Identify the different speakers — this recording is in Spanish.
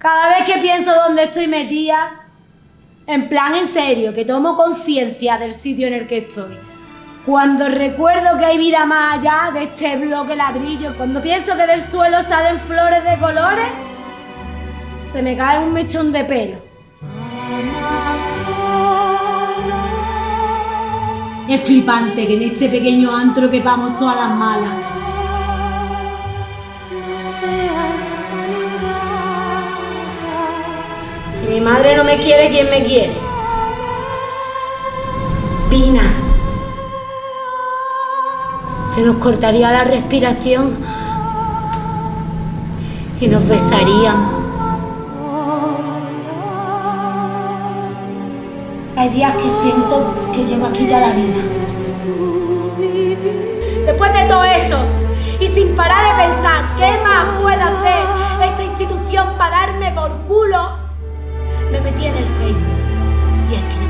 Speaker 1: Cada vez que pienso dónde estoy metida, en plan en serio, que tomo conciencia del sitio en el que estoy. Cuando recuerdo que hay vida más allá de este bloque ladrillo, cuando pienso que del suelo salen flores de colores, se me cae un mechón de pelo. Es flipante que en este pequeño antro quepamos todas las malas. Si mi madre no me quiere, ¿quién me quiere? Pina. Se nos cortaría la respiración y nos besaríamos. Hay días que siento que llevo aquí toda la vida. Después de todo eso, y sin parar de pensar qué más puede hacer esta institución para darme por culo, me metí en el Facebook y escribí.